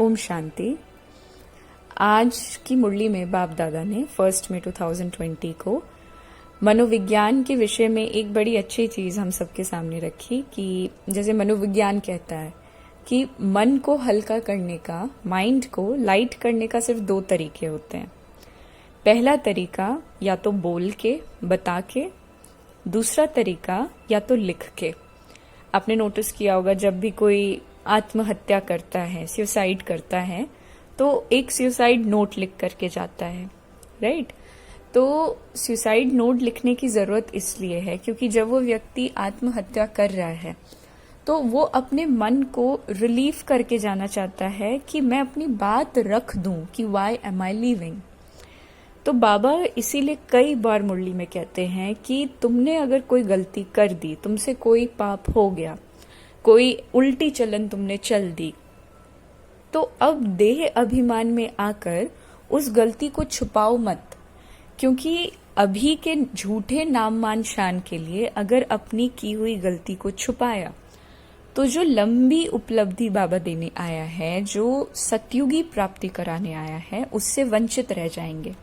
ओम शांति। आज की मुरली में बाप दादा ने 1 मई 2020 को मनोविज्ञान के विषय में एक बड़ी अच्छी चीज हम सबके सामने रखी कि जैसे मनोविज्ञान कहता है कि मन को हल्का करने का, माइंड को लाइट करने का सिर्फ 2 तरीके होते हैं। पहला तरीका या तो बोल के, बता के, दूसरा तरीका या तो लिख के। आपने नोटिस किया होगा जब भी कोई आत्महत्या करता है, सुसाइड करता है, तो एक सुसाइड नोट लिख करके जाता है, राइट? तो सुसाइड नोट लिखने की जरूरत इसलिए है क्योंकि जब वो व्यक्ति आत्महत्या कर रहा है तो वो अपने मन को रिलीफ करके जाना चाहता है कि मैं अपनी बात रख दूं कि व्हाई एम आई लिविंग। तो बाबा इसीलिए कई बार मुरली में कहते हैं कि तुमने अगर कोई गलती कर दी, तुमसे कोई पाप हो गया, कोई उल्टी चलन तुमने चल दी, तो अब देह अभिमान में आकर उस गलती को छुपाओ मत, क्योंकि अभी के झूठे नाम मान शान के लिए अगर अपनी की हुई गलती को छुपाया तो जो लंबी उपलब्धि बाबा देने आया है, जो सतयुगी प्राप्ति कराने आया है, उससे वंचित रह जाएंगे।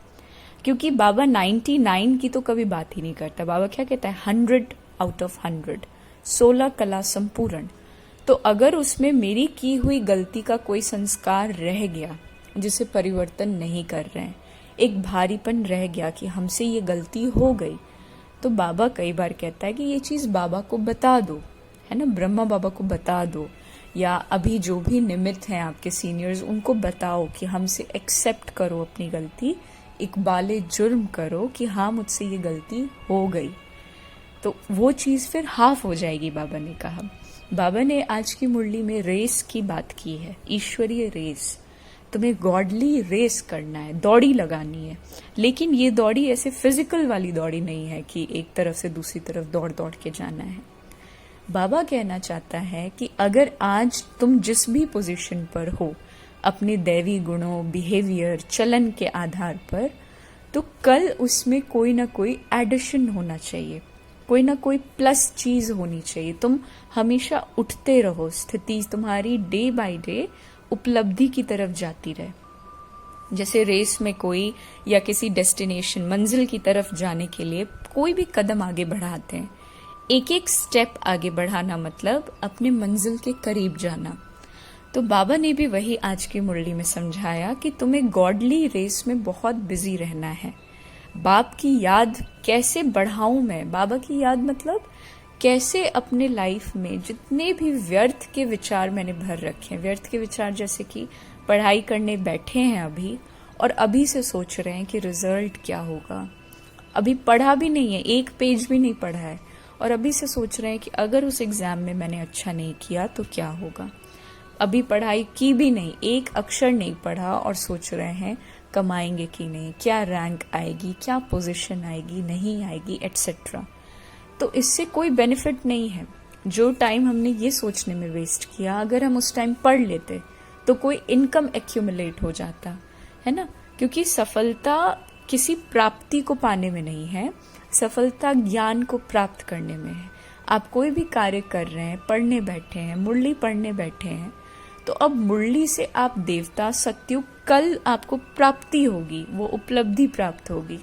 क्योंकि बाबा 99 की तो कभी बात ही नहीं करता। बाबा क्या कहता है? 100 आउट ऑफ 100, 16 कला संपूर्ण। तो अगर उसमें मेरी की हुई गलती का कोई संस्कार रह गया जिसे परिवर्तन नहीं कर रहे हैं, एक भारीपन रह गया कि हमसे ये गलती हो गई, तो बाबा कई बार कहता है कि ये चीज बाबा को बता दो, है ना, ब्रह्मा बाबा को बता दो, या अभी जो भी निमित्त हैं आपके सीनियर्स उनको बताओ कि हमसे एक्सेप्ट करो अपनी गलती, इकबाले जुर्म करो कि हाँ मुझसे ये गलती हो गई। तो वो चीज फिर हाफ हो जाएगी। बाबा ने कहा, बाबा ने आज की मुरली में रेस की बात की है, ईश्वरीय रेस। तुम्हें गॉडली रेस करना है, दौड़ी लगानी है, लेकिन ये दौड़ी ऐसे फिजिकल वाली दौड़ी नहीं है कि एक तरफ से दूसरी तरफ दौड़ दौड़ के जाना है। बाबा कहना चाहता है कि अगर आज तुम जिस भी पोजीशन पर हो अपने दैवी गुणों, बिहेवियर, चलन के आधार पर, तो कल उसमें कोई ना कोई एडिशन होना चाहिए, कोई ना कोई प्लस चीज होनी चाहिए। तुम हमेशा उठते रहो, स्थिति तुम्हारी डे बाय डे उपलब्धि की तरफ जाती रहे। जैसे रेस में कोई या किसी डेस्टिनेशन, मंजिल की तरफ जाने के लिए कोई भी कदम आगे बढ़ाते हैं, एक एक स्टेप आगे बढ़ाना मतलब अपने मंजिल के करीब जाना। तो बाबा ने भी वही आज की मुरली में समझाया कि तुम्हें गॉडली रेस में बहुत बिजी रहना है। बाप की याद कैसे बढ़ाऊं मैं? बाबा की याद मतलब कैसे अपने लाइफ में जितने भी व्यर्थ के विचार मैंने भर रखे हैं, व्यर्थ के विचार जैसे कि पढ़ाई करने बैठे हैं अभी और अभी से सोच रहे हैं कि रिजल्ट क्या होगा, अभी पढ़ा भी नहीं है, एक पेज भी नहीं पढ़ा है, और अभी से सोच रहे हैं कि अगर उस एग्जाम में मैंने अच्छा नहीं किया तो क्या होगा। अभी पढ़ाई की भी नहीं, एक अक्षर नहीं पढ़ा और सोच रहे हैं कमाएंगे कि नहीं, क्या रैंक आएगी, क्या पोजीशन आएगी, नहीं आएगी, एटसेट्रा। तो इससे कोई बेनिफिट नहीं है। जो टाइम हमने ये सोचने में वेस्ट किया, अगर हम उस टाइम पढ़ लेते तो कोई इनकम एक्यूमुलेट हो जाता, है ना। क्योंकि सफलता किसी प्राप्ति को पाने में नहीं है, सफलता ज्ञान को प्राप्त करने में है। आप कोई भी कार्य कर रहे हैं, पढ़ने बैठे हैं, मुरली पढ़ने बैठे हैं, तो अब मुरली से आप देवता, सत्युग, कल आपको प्राप्ति होगी, वो उपलब्धि प्राप्त होगी।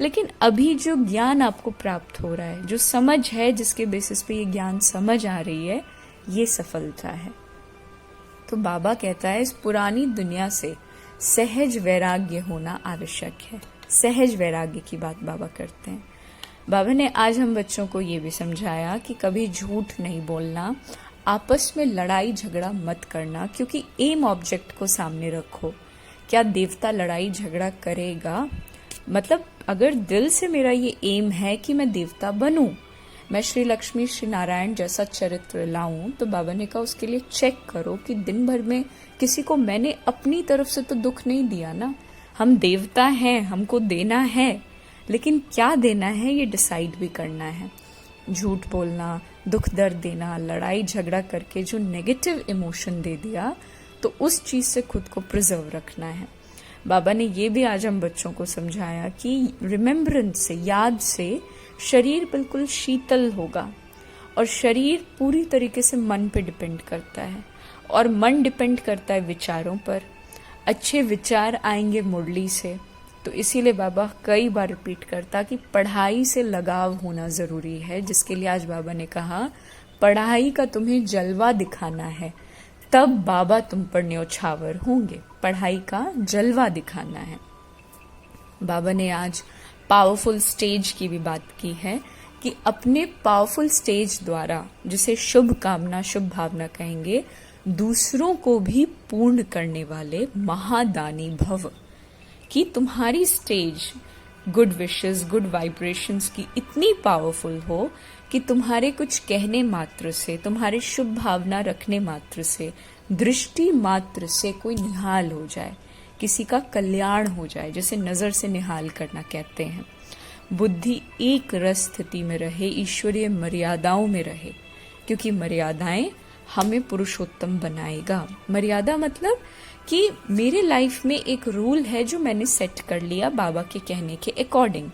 लेकिन अभी जो ज्ञान आपको प्राप्त हो रहा है, जो समझ है, जिसके बेसिस पे ये ज्ञान समझ आ रही है, ये सफलता है। तो बाबा कहता है इस पुरानी दुनिया से सहज वैराग्य होना आवश्यक है। सहज वैराग्य की बात बाबा करते हैं। बाबा ने आज हम बच्चों को ये भी समझाया कि कभी झूठ नहीं बोलना, आपस में लड़ाई झगड़ा मत करना, क्योंकि एम ऑब्जेक्ट को सामने रखो। क्या देवता लड़ाई झगड़ा करेगा? मतलब अगर दिल से मेरा ये एम है कि मैं देवता बनूं, मैं श्री लक्ष्मी श्री नारायण जैसा चरित्र लाऊं, तो बाबा ने कहा उसके लिए चेक करो कि दिन भर में किसी को मैंने अपनी तरफ से तो दुख नहीं दिया ना। हम देवता हैं, हमको देना है, लेकिन क्या देना है ये डिसाइड भी करना है। झूठ बोलना, दुख दर्द देना, लड़ाई झगड़ा करके जो नेगेटिव इमोशन दे दिया, तो उस चीज से खुद को प्रिजर्व रखना है। बाबा ने ये भी आज हम बच्चों को समझाया कि रिमेम्बरेंस से, याद से शरीर बिल्कुल शीतल होगा, और शरीर पूरी तरीके से मन पे डिपेंड करता है, और मन डिपेंड करता है विचारों पर। अच्छे विचार आएंगे मुरली से। तो इसीलिए बाबा कई बार रिपीट करता कि पढ़ाई से लगाव होना जरूरी है, जिसके लिए आज बाबा ने कहा पढ़ाई का तुम्हें जलवा दिखाना है, तब बाबा तुम पर न्योछावर होंगे। पढ़ाई का जलवा दिखाना है। बाबा ने आज पावरफुल स्टेज की भी बात की है कि अपने पावरफुल स्टेज द्वारा, जिसे शुभ कामना शुभ भावना कहेंगे, दूसरों को भी पूर्ण करने वाले महादानी भव। कि तुम्हारी stage good wishes good vibrations की इतनी पावरफुल हो कि तुम्हारे कुछ कहने मात्र से, तुम्हारे शुभ भावना रखने मात्र से, दृष्टि मात्र से कोई निहाल हो जाए, किसी का कल्याण हो जाए, जैसे नजर से निहाल करना कहते हैं। बुद्धि एक रस स्थिति में रहे, ईश्वरीय मर्यादाओं में रहे, क्योंकि मर्यादाएं हमें पुरुषोत्तम बनाएगा। मर्यादा मतलब कि मेरे लाइफ में एक रूल है जो मैंने सेट कर लिया बाबा के कहने के अकॉर्डिंग।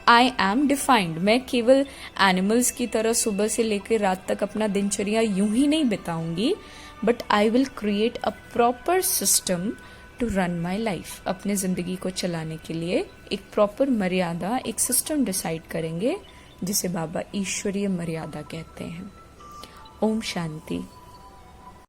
I am defined. मैं केवल एनिमल्स की तरह सुबह से लेकर रात तक अपना दिनचर्या यूं ही नहीं बिताऊंगी, but I will create a proper system to run my life. अपने जिंदगी को चलाने के लिए एक प्रॉपर मर्यादा, एक सिस्टम डिसाइड करेंगे, जिसे बाबा ईश्वरीय मर्यादा कहते हैं। ओम शांति।